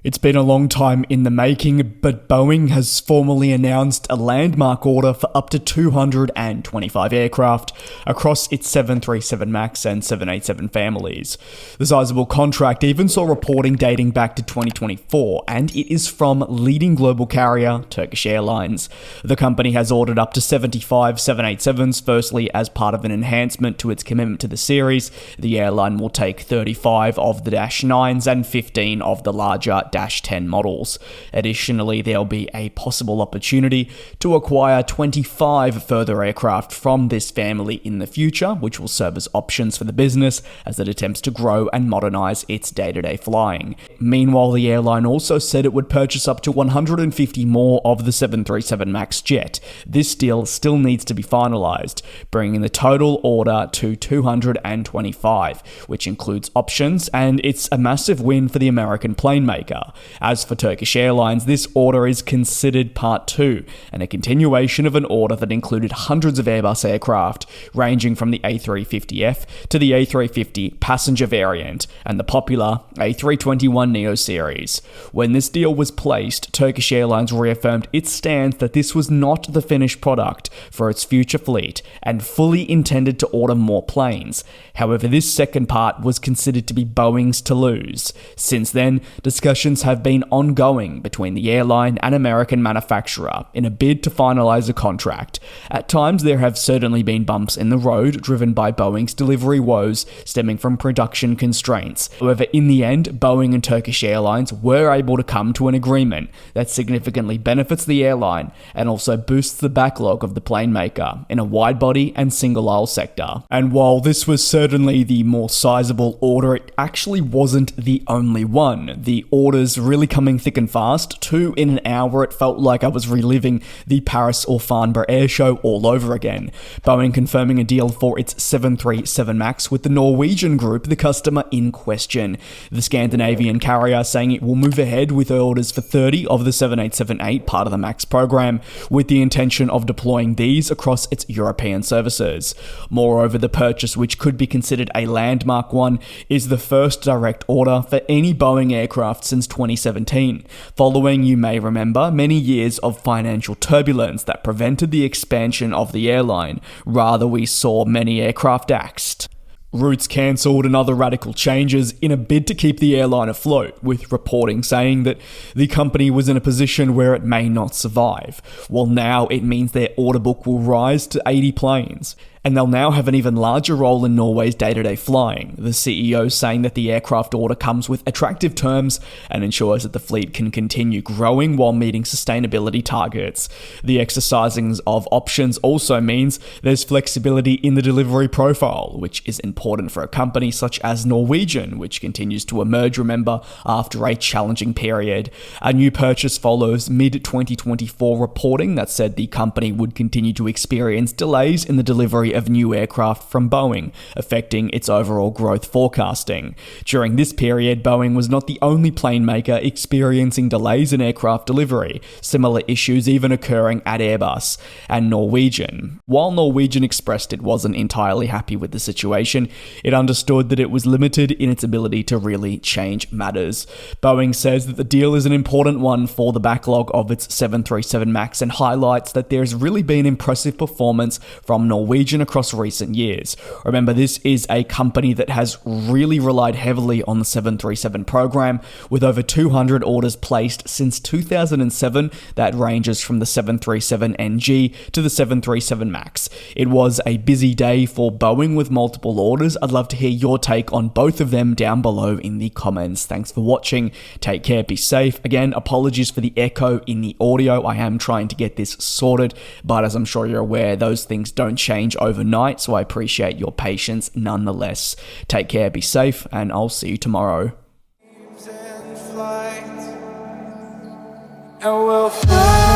It's been a long time in the making, but Boeing has formally announced a landmark order for up to 225 aircraft across its 737 MAX and 787 families. The sizable contract even saw reporting dating back to 2024, and it is from leading global carrier Turkish Airlines. The company has ordered up to 75 787s, firstly as part of an enhancement to its commitment to the series. The airline will take 35 of the Dash 9s and 15 of the larger Dash 10 models. Additionally, there'll be a possible opportunity to acquire 25 further aircraft from this family in the future, which will serve as options for the business as it attempts to grow and modernize its day-to-day flying. Meanwhile, the airline also said it would purchase up to 150 more of the 737 MAX jet. This deal still needs to be finalized, bringing the total order to 225, which includes options, and it's a massive win for the American plane maker. As for Turkish Airlines, this order is considered part 2, and a continuation of an order that included hundreds of Airbus aircraft, ranging from the A350F to the A350 passenger variant, and the popular A321neo series. When this deal was placed, Turkish Airlines reaffirmed its stance that this was not the finished product for its future fleet, and fully intended to order more planes. However, this second part was considered to be Boeing's to lose. Since then, discussions have been ongoing between the airline and American manufacturer in a bid to finalize a contract. At times, there have certainly been bumps in the road driven by Boeing's delivery woes stemming from production constraints. However, in the end, Boeing and Turkish Airlines were able to come to an agreement that significantly benefits the airline and also boosts the backlog of the plane maker in a wide-body and single-aisle sector. And while this was certainly the more sizable order, it actually wasn't the only one. The orders really coming thick and fast. 2 in an hour, it felt like I was reliving the Paris or Farnborough Air Show all over again. Boeing confirming a deal for its 737 MAX with the Norwegian group, the customer in question. The Scandinavian carrier saying it will move ahead with orders for 30 of the 787-8, part of the MAX program, with the intention of deploying these across its European services. Moreover, the purchase, which could be considered a landmark one, is the first direct order for any Boeing aircraft since 2017, following, you may remember, many years of financial turbulence that prevented the expansion of the airline. Rather, we saw many aircraft axed, routes cancelled, and other radical changes in a bid to keep the airline afloat, with reporting saying that the company was in a position where it may not survive. Well, now it means their order book will rise to 80 planes, and they'll now have an even larger role in Norway's day-to-day flying. The CEO saying that the aircraft order comes with attractive terms and ensures that the fleet can continue growing while meeting sustainability targets. The exercising of options also means there's flexibility in the delivery profile, which is important for a company such as Norwegian, which continues to emerge, remember, after a challenging period. A new purchase follows mid-2024 reporting that said the company would continue to experience delays in the delivery of new aircraft from Boeing, affecting its overall growth forecasting. During this period, Boeing was not the only plane maker experiencing delays in aircraft delivery, similar issues even occurring at Airbus and Norwegian. While Norwegian expressed it wasn't entirely happy with the situation, it understood that it was limited in its ability to really change matters. Boeing says that the deal is an important one for the backlog of its 737 MAX and highlights that there's really been impressive performance from Norwegian across recent years. Remember, this is a company that has really relied heavily on the 737 program, with over 200 orders placed since 2007 that ranges from the 737NG to the 737 MAX. It was a busy day for Boeing with multiple orders. I'd love to hear your take on both of them down below in the comments. Thanks for watching. Take care, be safe. Again, apologies for the echo in the audio. I am trying to get this sorted, but as I'm sure you're aware, those things don't change overnight, so I appreciate your patience nonetheless. Take care, be safe, and I'll see you tomorrow. And we'll fly.